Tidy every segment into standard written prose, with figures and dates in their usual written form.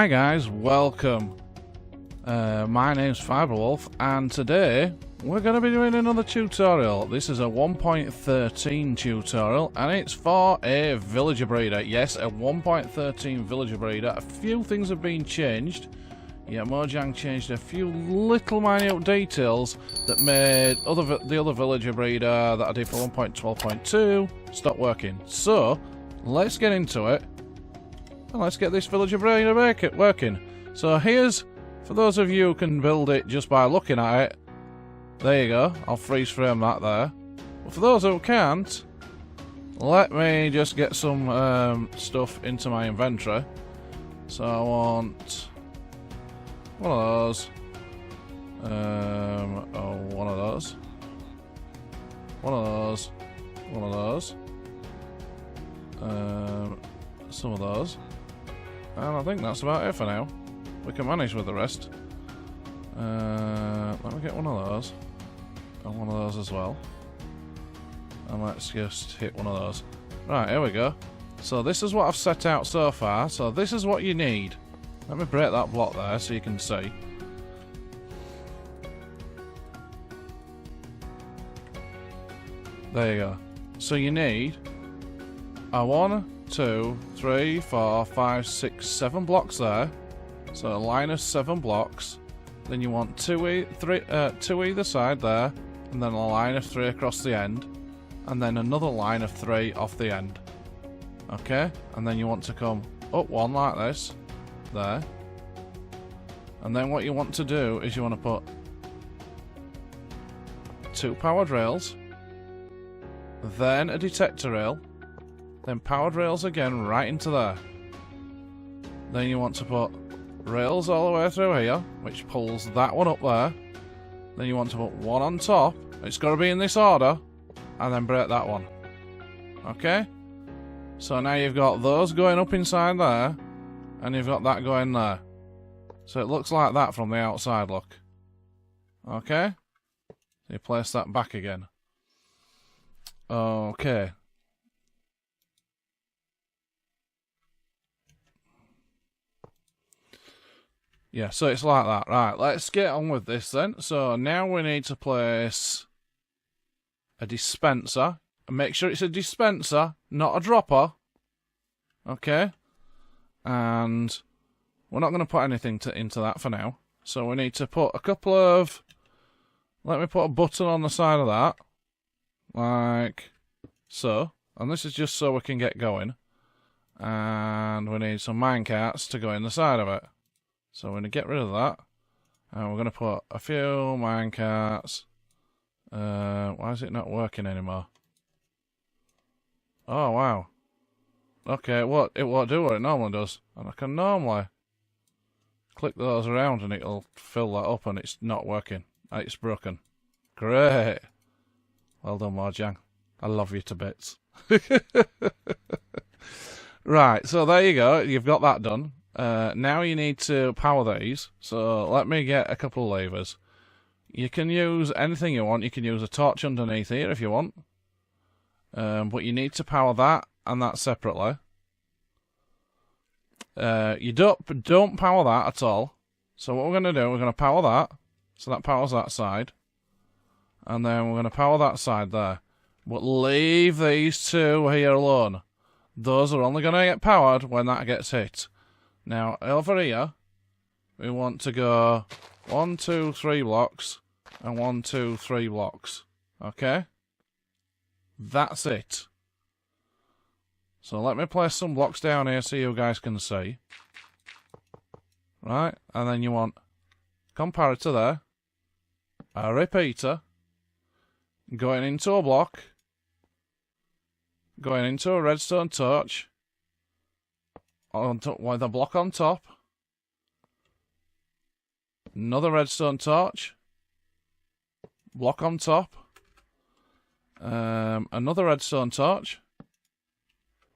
Hi guys, welcome. My name's FibroWolf and today we're going to be doing another tutorial. This is a 1.13 tutorial and it's for a villager breeder. Yes, a 1.13 villager breeder. A few things have been changed. Yeah, Mojang changed a few little minute details that made the other villager breeder that I did for 1.12.2 stop working. So, let's get into it. And let's get this villager breeder working. So here's, for those of you who can build it just by looking at it, there you go, I'll freeze frame that there. But for those who can't, let me just get some stuff into my inventory. So I want one of those, one of those, one of those, one of those, some of those. And I think that's about it for now. We can manage with the rest. Let me get one of those. And one of those as well. And let's just hit one of those. Right, here we go. So this is what I've set out so far. So this is what you need. Let me break that block there so you can see. There you go. So you need a 1, 2, 3, 4, 5, 6, 7 blocks there. So a line of 7 blocks. Then you want two either side there, and then a line of 3 across the end, and then another line of 3 off the end. Okay? And then you want to come up one like this, there. And then what you want to do is you want to put 2 powered rails, then a detector rail, then powered rails again right into there. Then you want to put rails all the way through here, which pulls that one up there. Then you want to put one on top. It's got to be in this order, and then break that one. Okay? So now you've got those going up inside there, and you've got that going there. So it looks like that from the outside, look. Okay? So you place that back again. Okay. Yeah, so it's like that. Right, let's get on with this then. So now we need to place a dispenser. And make sure it's a dispenser, not a dropper. Okay? And we're not going to put anything into that for now. So we need to put a couple of... Let me put a button on the side of that. Like so. And this is just so we can get going. And we need some minecarts to go in the side of it. So we're going to get rid of that, and we're going to put a few minecarts. Why is it not working anymore? Oh, wow. Okay, it won't do what it normally does. And I can normally click those around and it'll fill that up, and it's not working. It's broken. Great. Well done, Mojang. I love you to bits. Right, so there you go. You've got that done. Now you need to power these, so let me get a couple of levers. You can use anything you want. You can use a torch underneath here if you want, but you need to power that and that separately. You don't power that at all. So what we're going to do, we're going to power that, so that powers that side, and then we're going to power that side there. But leave these two here alone. Those are only going to get powered when that gets hit. Now, over here, we want to go 1, 2, 3 blocks, and 1, 2, 3 blocks. Okay? That's it. So let me place some blocks down here so you guys can see. Right? And then you want comparator there, a repeater, going into a block, going into a redstone torch, with a block on top, another redstone torch, block on top, another redstone torch,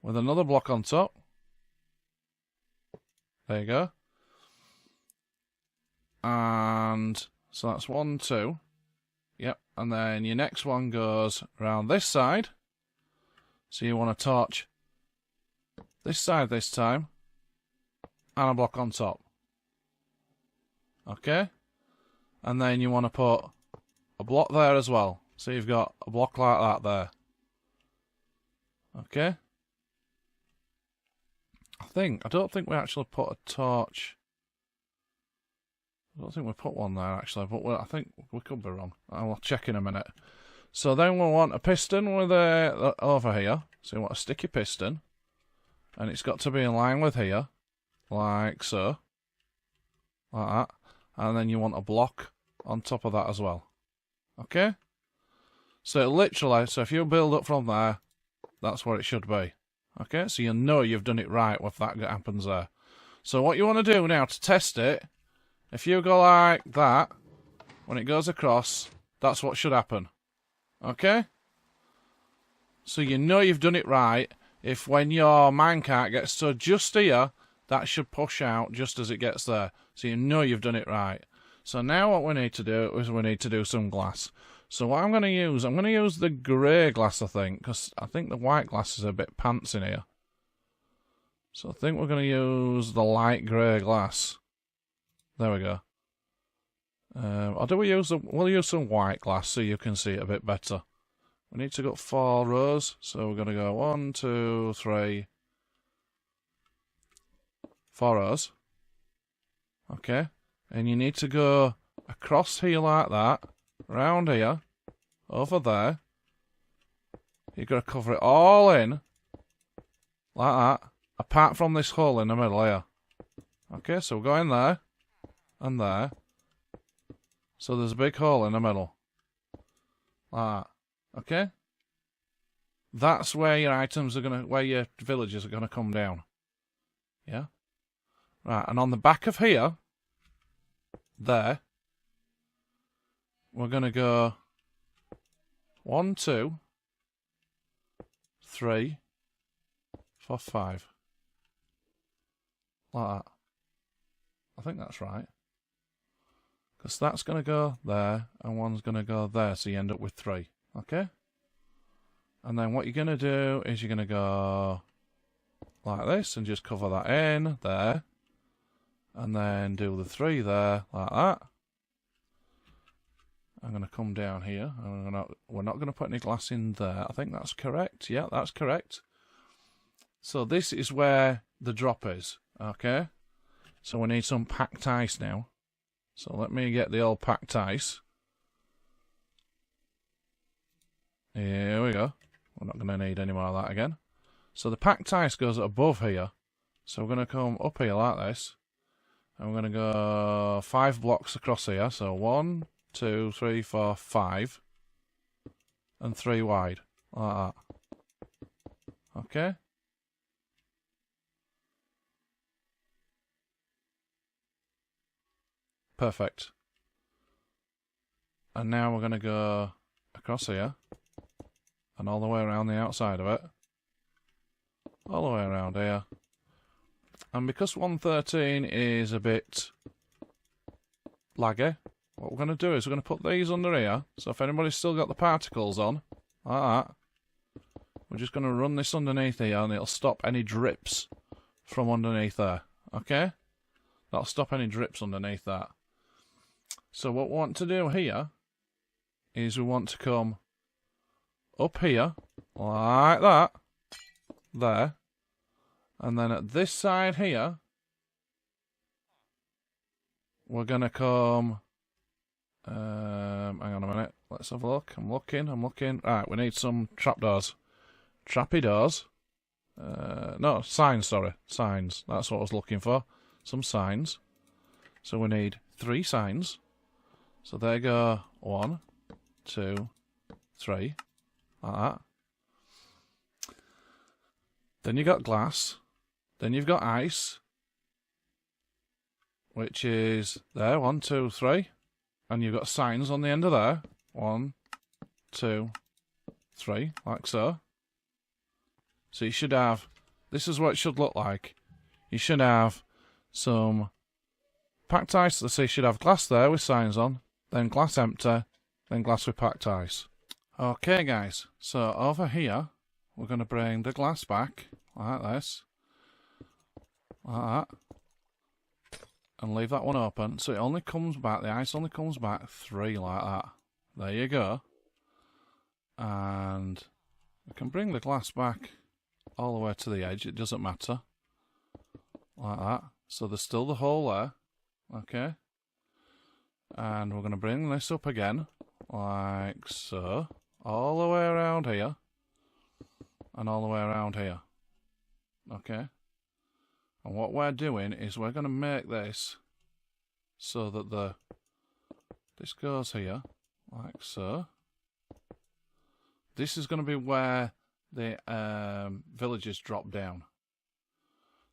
with another block on top. There you go. And so that's 1, 2. Yep, and then your next one goes around this side. So you want to torch this side this time, and a block on top. Okay? And then you want to put a block there as well. So you've got a block like that there. Okay? I don't think we actually put a torch. I don't think we put one there actually, but I think we could be wrong. I'll check in a minute. So then we'll want a piston with over here. So you want a sticky piston. And it's got to be in line with here. Like so. Like that. And then you want a block on top of that as well. Okay? So literally, so if you build up from there, that's what it should be. Okay? So you know you've done it right if that happens there. So what you want to do now to test it, if you go like that, when it goes across, that's what should happen. Okay? So you know you've done it right if when your minecart gets to just here, that should push out just as it gets there. So you know you've done it right. So now what we need to do is we need to do some glass. So what I'm going to use the grey glass, I think, because I think the white glass is a bit pants in here. So I think we're going to use the light grey glass. There we go. Or do we use we'll use some white glass so you can see it a bit better. We need to go 4 rows, so we're going to go 1, 2, 3, 4 rows. Okay, and you need to go across here like that, round here, over there. You've got to cover it all in, like that, apart from this hole in the middle here. Okay, so we're going there, and there. So there's a big hole in the middle. Like that. Okay? That's where your items are where your villagers are gonna come down. Yeah? Right, and on the back of here, there, we're gonna go 1, 2, 3, 4, 5. Like that. I think that's right. Because that's going to go there, and one's going to go there, so you end up with 3. Okay? And then what you're going to do is you're going to go like this, and just cover that in, there. And then do the 3 there, like that. I'm going to come down here. We're not going to put any glass in there. I think that's correct. Yeah, that's correct. So this is where the drop is. Okay? So we need some packed ice now. So let me get the old packed ice. Here we go. We're not going to need any more of that again. So the packed ice goes above here. So we're going to come up here like this. And we're going to go 5 blocks across here. So 1, 2, 3, 4, 5. And 3 wide. Like that. Okay? Perfect. And now we're going to go across here. And all the way around the outside of it. All the way around here. And because 113 is a bit laggy, what we're going to do is we're going to put these under here. So if anybody's still got the particles on, like that, we're just going to run this underneath here and it'll stop any drips from underneath there. Okay? That'll stop any drips underneath that. So what we want to do here is we want to come up here, like that, there, and then at this side here, we're going to come, hang on a minute, let's have a look, I'm looking, right, we need some trapdoors, trappy doors, no, signs, sorry, signs, that's what I was looking for, some signs, so we need 3 signs. So there you go, 1, 2, 3, like that. Then you've got glass, then you've got ice, which is there, 1, 2, 3, and you've got signs on the end of there, 1, 2, 3, like so. So you should have, this is what it should look like. You should have some packed ice, so you should have glass there with signs on. Then glass empty, then glass with packed ice. Okay guys, so over here, we're going to bring the glass back, like this, like that, and leave that one open. So it only comes back, the ice only comes back 3 like that. There you go. And I can bring the glass back all the way to the edge, it doesn't matter. Like that. So there's still the hole there. Okay. And we're going to bring this up again, like so. All the way around here. And all the way around here. Okay. And what we're doing is we're going to make this so that this goes here, like so. This is going to be where the villagers drop down.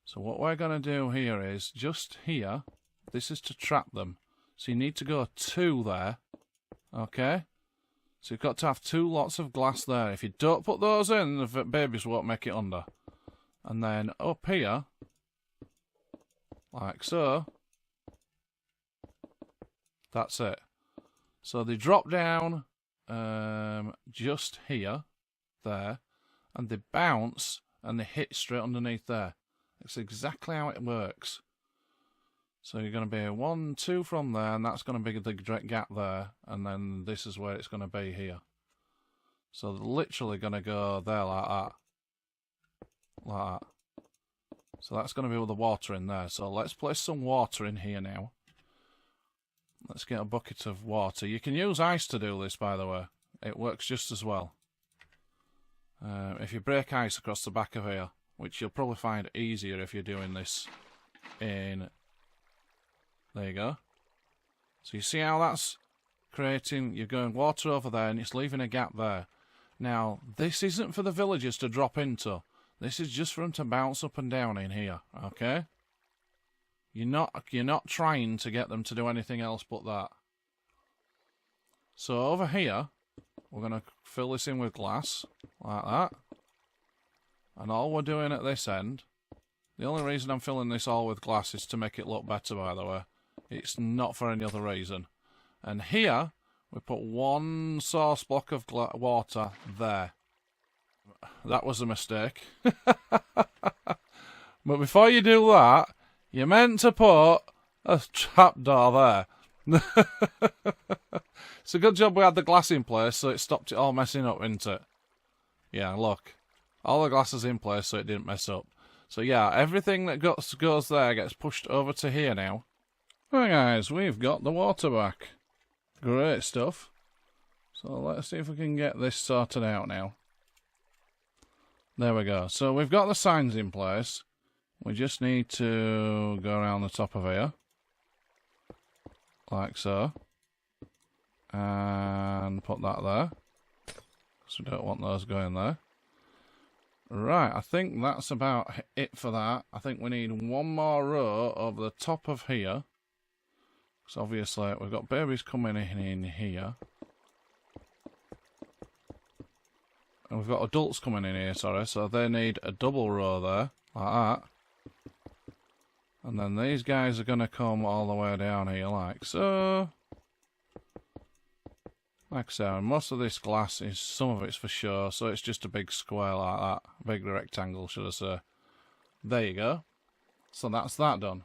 So what we're going to do here is, just here, this is to trap them. So you need to go 2 there, okay? So you've got to have 2 lots of glass there. If you don't put those in, the babies won't make it under. And then up here, like so, that's it. So they drop down just here, there, and they bounce and they hit straight underneath there. It's exactly how it works. So you're going to be 1, 2 from there, and that's going to be the gap there, and then this is where it's going to be here. So they're literally going to go there like that. Like that. So that's going to be with the water in there. So let's place some water in here now. Let's get a bucket of water. You can use ice to do this, by the way. It works just as well. If you break ice across the back of here, which you'll probably find easier if you're doing this in... There you go. So you see how that's creating... You're going water over there and it's leaving a gap there. Now, this isn't for the villagers to drop into. This is just for them to bounce up and down in here, okay? You're not trying to get them to do anything else but that. So over here, we're going to fill this in with glass, like that. And all we're doing at this end, the only reason I'm filling this all with glass is to make it look better, by the way. It's not for any other reason. And here, we put 1 sauce block of water there. That was a mistake. But before you do that, you're meant to put a trapdoor there. It's a good job we had the glass in place, so it stopped it all messing up, isn't it? Yeah, look. All the glass is in place, so it didn't mess up. So yeah, everything that goes there gets pushed over to here now. Right guys, we've got the water back. Great stuff. So let's see if we can get this sorted out now. There we go. So we've got the signs in place. We just need to go around the top of here. Like so. And put that there. Because we don't want those going there. Right, I think that's about it for that. I think we need 1 more row over the top of here. Because obviously we've got babies coming in here. And we've got adults coming in here, sorry. So they need a double row there, like that. And then these guys are going to come all the way down here, like so. Like so, and most of this glass is, some of it's for show, so it's just a big square like that. A big rectangle, should I say. There you go. So that's that done.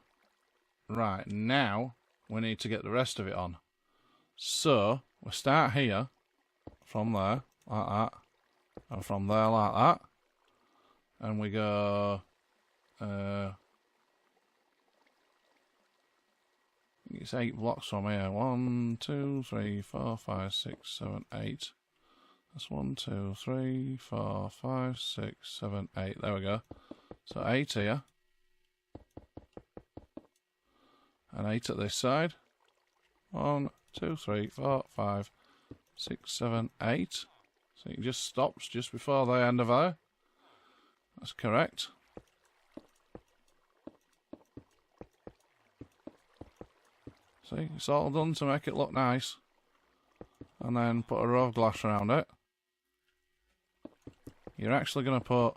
Right, now we need to get the rest of it on. So, we start here, from there, like that. And from there, like that. And we go... it's 8 blocks from here. 1, 2, 3, 4, 5, 6, 7, 8. That's 1, 2, 3, 4, 5, 6, 7, 8. There we go. So 8 here. And 8 at this side. 1, 2, 3, 4, 5, 6, 7, 8. So it just stops just before the end of there. That's correct. See, it's all done to make it look nice. And then put a row of glass around it. You're actually going to put,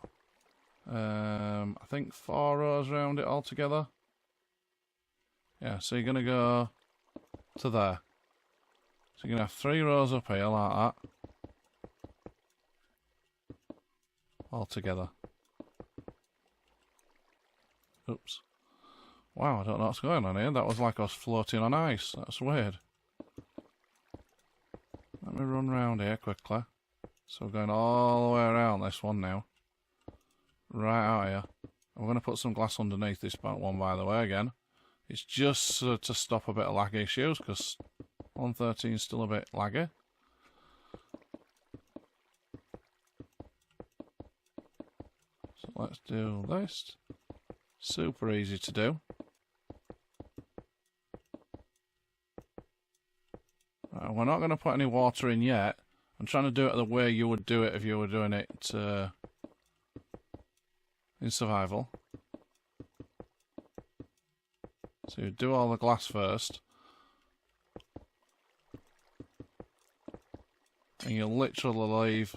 I think 4 rows around it altogether. Yeah, so you're going to go to there. So you're going to have 3 rows up here like that. All together. Oops. Wow, I don't know what's going on here. That was like I was floating on ice. That's weird. Let me run round here quickly. So we're going all the way around this one now. Right out here. I'm going to put some glass underneath this one, by the way, again. It's just to stop a bit of lag issues, because 113 is still a bit laggy. So let's do this. Super easy to do. We're not going to put any water in yet. I'm trying to do it the way you would do it if you were doing it in survival. So you do all the glass first. And you literally leave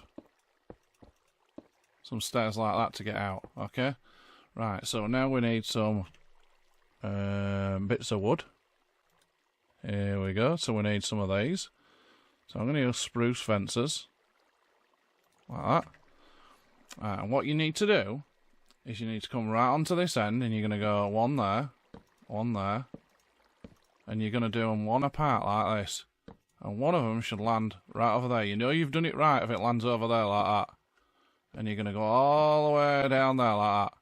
some stairs like that to get out, okay? Right, so now we need some bits of wood. Here we go, so we need some of these. So I'm going to use spruce fences. Like that. Right, and what you need to do is you need to come right onto this end and you're going to go one there, and you're going to do them one apart like this. And one of them should land right over there. You know you've done it right if it lands over there like that. And you're going to go all the way down there like that.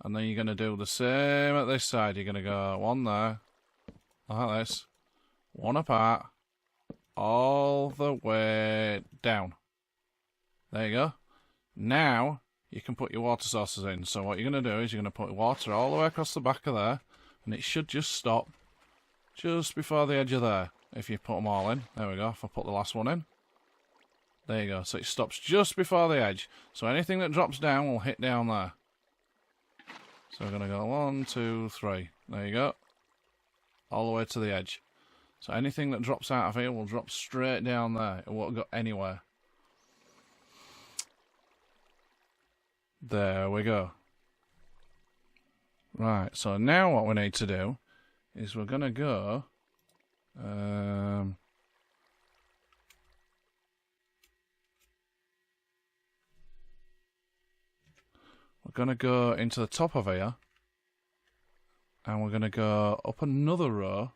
And then you're going to do the same at this side. You're going to go one there, like this, one apart, all the way down. There you go. Now you can put your water sources in. So what you're going to do is you're going to put water all the way across the back of there, and it should just stop just before the edge of there. If you put them all in. There we go. If I put the last one in. There you go. So it stops just before the edge. So anything that drops down will hit down there. So we're going to go 1, 2, 3. There you go. All the way to the edge. So anything that drops out of here will drop straight down there. It won't go anywhere. There we go. Right, so now what we need to do is we're going to go... we're going to go into the top of here, and we're going to go up another row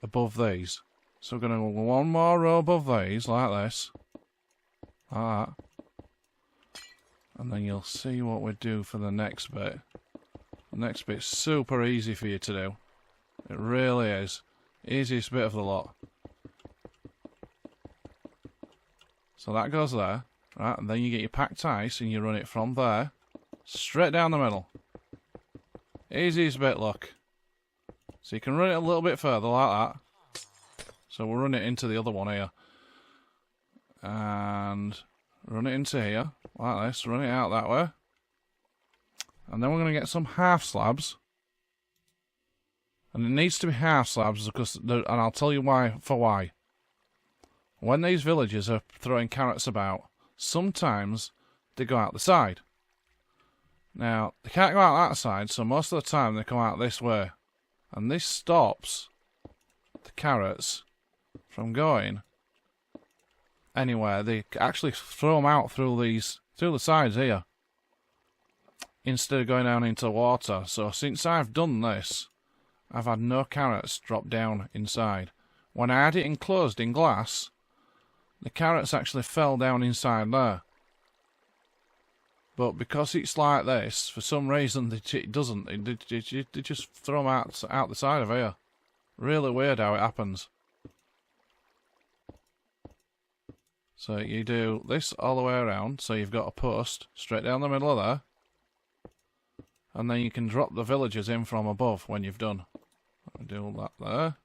above these. So we're going to go one more row above these, like this, like that, and then you'll see what we do for the next bit. The next bit's super easy for you to do. It really is. Easiest bit of the lot. So that goes there. Right, and then you get your packed ice and you run it from there straight down the middle. Easiest bit, look. So you can run it a little bit further like that. So we'll run it into the other one here. And run it into here, like this. Run it out that way. And then we're going to get some half slabs. And it needs to be half slabs because, and I'll tell you why. When these villagers are throwing carrots about, sometimes they go out the side. Now, they can't go out that side, so most of the time they come out this way. And this stops the carrots from going anywhere. They actually throw them out through the sides here, instead of going down into water. So since I've done this, I've had no carrots drop down inside. When I had it enclosed in glass, the carrots actually fell down inside there. But because it's like this, for some reason it doesn't. They just throw them out the side of here. Really weird how it happens. So you do this all the way around, so you've got a post straight down the middle of there. And then you can drop the villagers in from above when you've done. Do that there.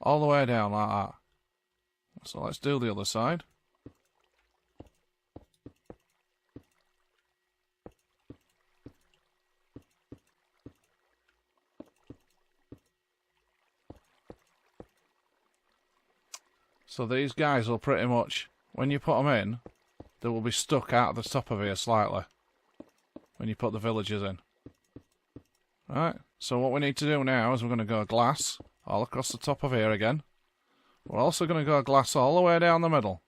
All the way down like that. So let's do the other side. So these guys will pretty much, when you put them in, they will be stuck out of the top of here slightly. When you put the villagers in. Right, so what we need to do now is we're going to go glass all across the top of here again. We're also going to go glass all the way down the middle.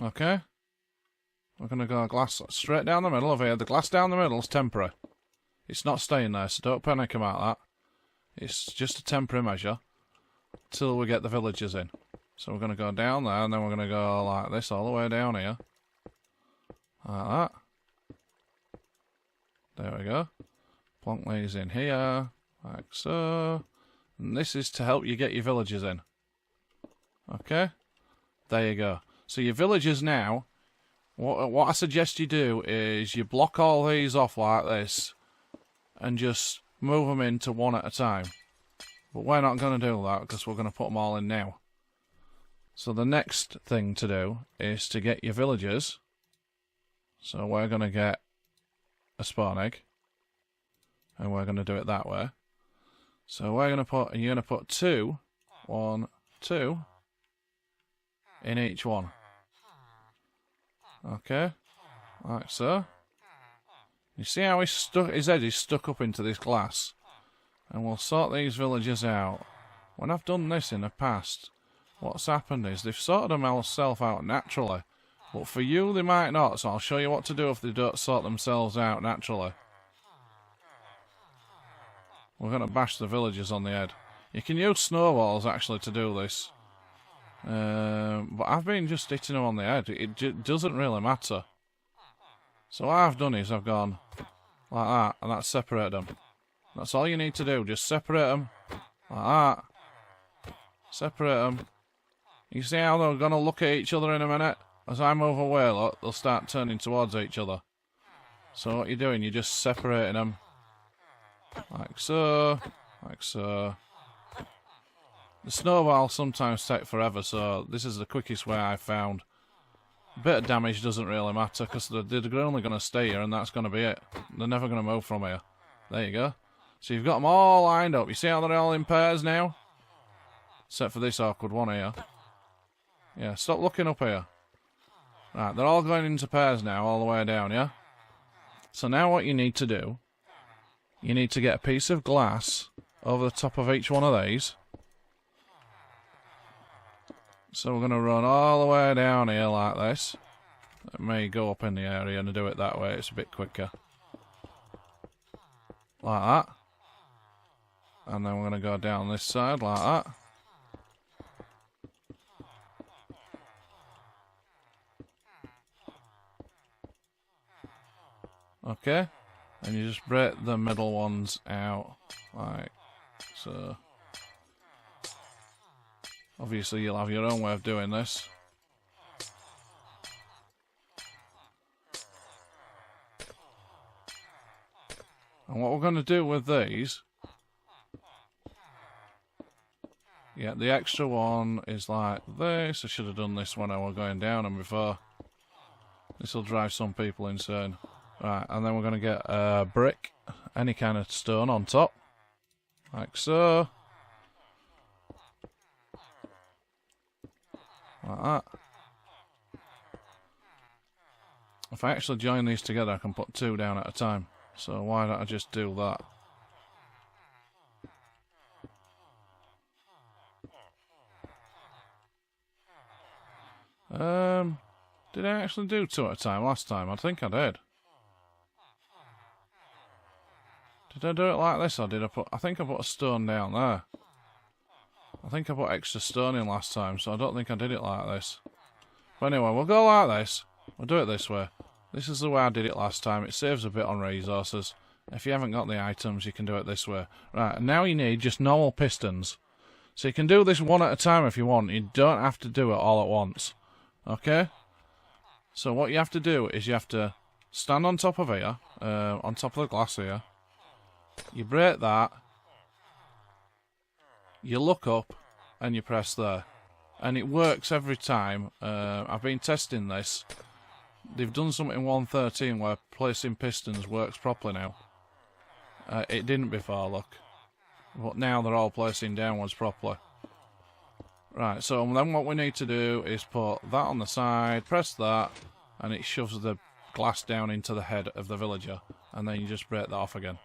Okay, We're going to go glass straight down the middle of here. The glass down the middle is temporary. It's not staying there, so don't panic about that. It's just a temporary measure till we get the villagers in. So we're going to go down there, and then we're going to go like this all the way down here. Like that. There we go. Plonk these in here, like so. And this is to help you get your villagers in. Okay? There you go. So your villagers now, what I suggest you do is you block all these off like this and just move them into one at a time. But we're not going to do that because we're going to put them all in now. So the next thing to do is to get your villagers. So we're going to get a spawn egg. And we're going to do it that way. So we're going to put, and you're going to put 2, 1, 2 in each one. Okay, like so. You see how his head is stuck up into this glass? And we'll sort these villagers out. When I've done this in the past, what's happened is they've sorted themselves out naturally. But for you, they might not, so I'll show you what to do if they don't sort themselves out naturally. We're going to bash the villagers on the head. You can use snowballs, actually, to do this. But I've been just hitting them on the head. It doesn't really matter. So what I've done is I've gone like that, and that's separated them. That's all you need to do. Just separate them like that. Separate them. You see how they're going to look at each other in a minute? As I move away, look, they'll start turning towards each other. So what you're doing, you're just separating them. Like so. Like so. The snowballs sometimes take forever, so this is the quickest way I've found. A bit of damage doesn't really matter, because they're only going to stay here, and that's going to be it. They're never going to move from here. There you go. So you've got them all lined up. You see how they're all in pairs now? Except for this awkward one here. Yeah, stop looking up here. Right, they're all going into pairs now, all the way down, yeah? So now what you need to do, you need to get a piece of glass over the top of each one of these. So we're going to run all the way down here like this. It may go up in the area and do it that way, it's a bit quicker. Like that. And then we're going to go down this side like that. Okay. And you just break the middle ones out like so. Obviously, you'll have your own way of doing this. And what we're going to do with these... Yeah, the extra one is like this. I should have done this when I was going down and before. This will drive some people insane. Right, and then we're going to get a brick, any kind of stone on top. Like so. Like that. If I actually join these together, I can put 2 down at a time. So why don't I just do that? Did I actually do 2 at a time last time? I think I did. Did I do it like this, or did I put... I think I put a stone down there. I think I put extra stone in last time, so I don't think I did it like this. But anyway, we'll go like this. We'll do it this way. This is the way I did it last time. It saves a bit on resources. If you haven't got the items, you can do it this way. Right, and now you need just normal pistons. So you can do this one at a time if you want. You don't have to do it all at once. Okay? So what you have to do is you have to stand on top of here, on top of the glass here. You break that. You look up and you press there. And it works every time. I've been testing this. They've done something in 1.13 where placing pistons works properly now. It didn't before, look. But now they're all placing downwards properly. Right, so then what we need to do is put that on the side, press that, and it shoves the glass down into the head of the villager. And then you just break that off again.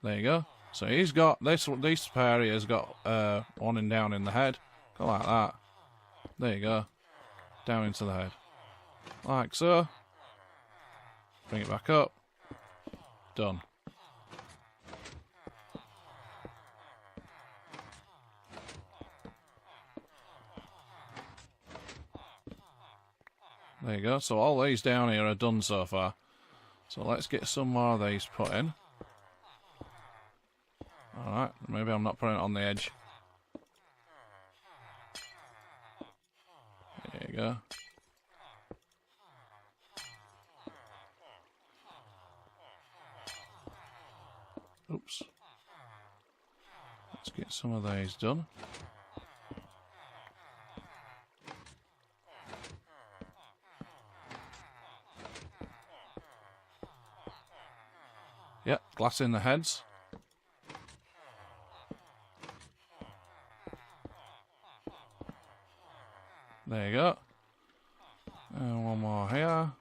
There you go. So he's got, this pair here has got one in down in the head. Go like that. There you go. Down into the head. Like so. Bring it back up. Done. There you go. So all these down here are done so far. So let's get some more of these put in. Alright, maybe I'm not putting it on the edge. There you go. Oops. Let's get some of these done. Yep, glass in the heads. There you go. And one more here.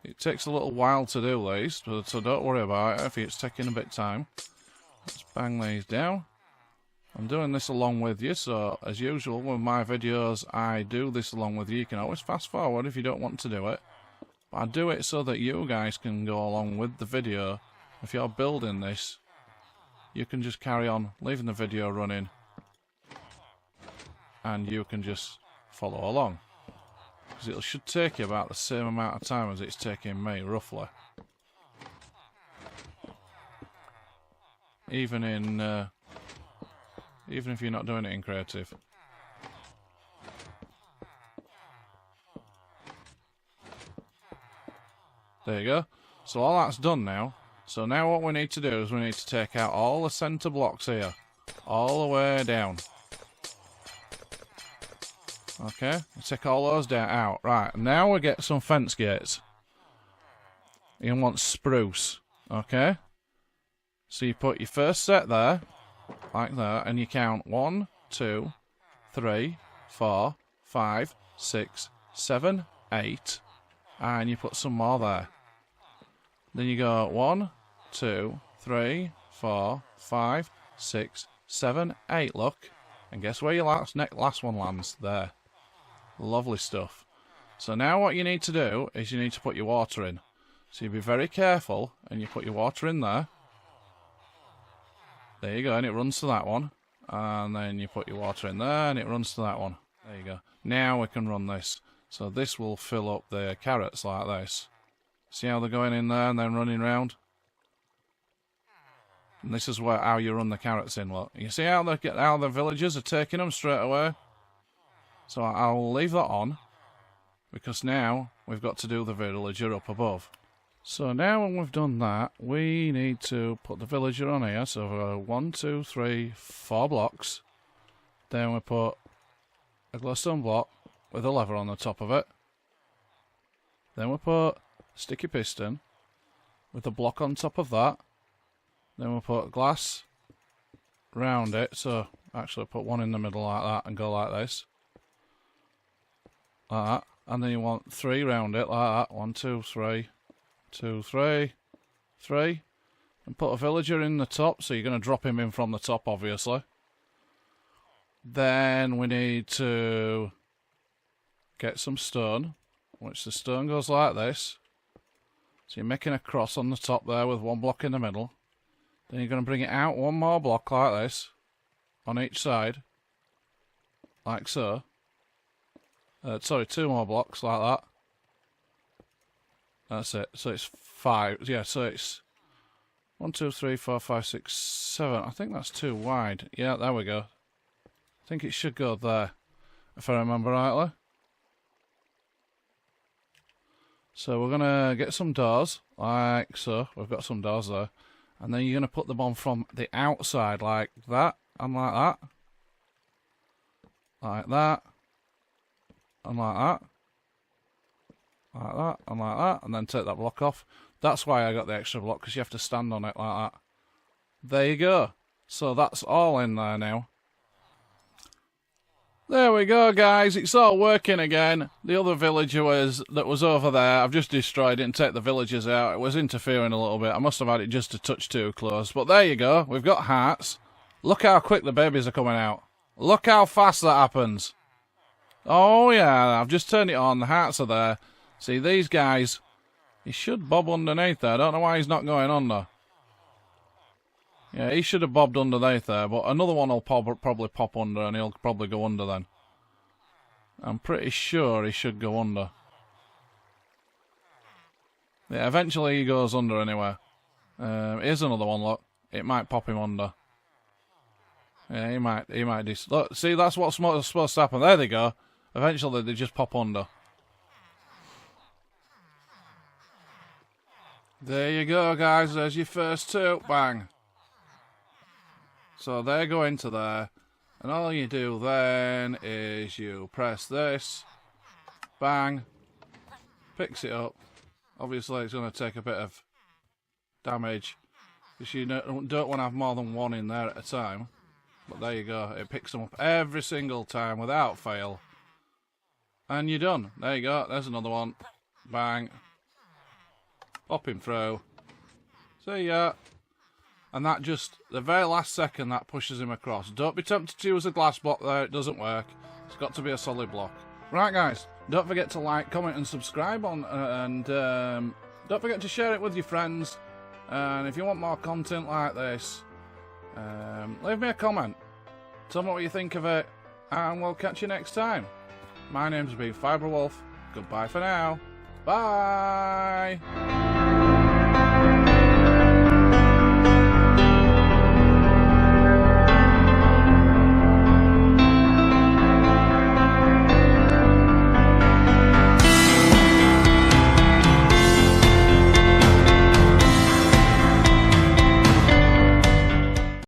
It takes a little while to do these, so don't worry about it if it's taking a bit of time. Let's bang these down. I'm doing this along with you, so as usual with my videos, I do this along with you. You can always fast forward if you don't want to do it. But I do it so that you guys can go along with the video. If you're building this, you can just carry on leaving the video running and you can just follow along. Because it should take you about the same amount of time as it's taking me, roughly. Even if you're not doing it in creative. There you go. So all that's done now. So now what we need to do is we need to take out all the centre blocks here. All the way down. Okay, take all those down out. Right, now we get some fence gates. You want spruce. Okay? So you put your first set there, like that, and you count 1, 2, 3, 4, 5, 6, 7, 8, and you put some more there. Then you go 1, 2, 3, 4, 5, 6, 7, 8, look. And guess where your last one lands? There. Lovely stuff. So now what you need to do is you need to put your water in. So you be very careful and you put your water in there. There you go, and it runs to that one. And then you put your water in there and it runs to that one. There you go. Now we can run this. So this will fill up the carrots like this. See how they're going in there and then running round? And this is how you run the carrots in. Look, you see how the villagers are taking them straight away? So I'll leave that on, because now we've got to do the villager up above. So now when we've done that, we need to put the villager on here. So 1, 2, 3, 4 blocks. Then we put a glowstone block with a lever on the top of it. Then we put a sticky piston with a block on top of that. Then we'll put glass round it. So actually put one in the middle like that and go like this. Like that. And then you want 3 round it like that. 1, 2, 3. 2, 3. 3. And put a villager in the top. So you're going to drop him in from the top, obviously. Then we need to get some stone. Which the stone goes like this. So you're making a cross on the top there with 1 block in the middle. Then you're going to bring it out 1 more block like this. On each side. Like so. Sorry, 2 more blocks like that. That's it. So it's 5. Yeah, so it's 1, 2, 3, 4, 5, 6, 7. I think that's too wide. Yeah, there we go. I think it should go there, if I remember rightly. So we're going to get some doors, like so. We've got some doors there. And then you're going to put them on from the outside, like that, and like that. Like that. And like that. Like that, and like that. And then take that block off. That's why I got the extra block, because you have to stand on it like that. There you go. So that's all in there now. There we go, guys. It's all working again. The other villager that was over there, I've just destroyed it and take the villagers out. It was interfering a little bit. I must have had it just a touch too close. But there you go. We've got hearts. Look how quick the babies are coming out. Look how fast that happens. Oh, yeah. I've just turned it on. The hearts are there. See, these guys He should bob underneath there. I don't know why he's not going under. Yeah, he should have bobbed underneath there, but another one will probably pop under and he'll probably go under then. I'm pretty sure he should go under. Yeah, eventually he goes under anyway. Here's another one, look. It might pop him under. Yeah, he might look, see, that's what's supposed to happen. There they go. Eventually they just pop under. There you go, guys. There's your first two. Bang. So they go into there. And all you do then is you press this. Bang. Picks it up. Obviously it's going to take a bit of damage. Because you don't want to have more than one in there at a time. But there you go. It picks them up every single time without fail. And you're done. There you go. There's another one. Bang. Pop him through. See ya. And that just, the very last second, that pushes him across. Don't be tempted to use a glass block there. It doesn't work. It's got to be a solid block. Right, guys. Don't forget to like, comment, and subscribe and don't forget to share it with your friends. And if you want more content like this, leave me a comment. Tell me what you think of it, and we'll catch you next time. My name's been FibroWolf. Goodbye for now. Bye.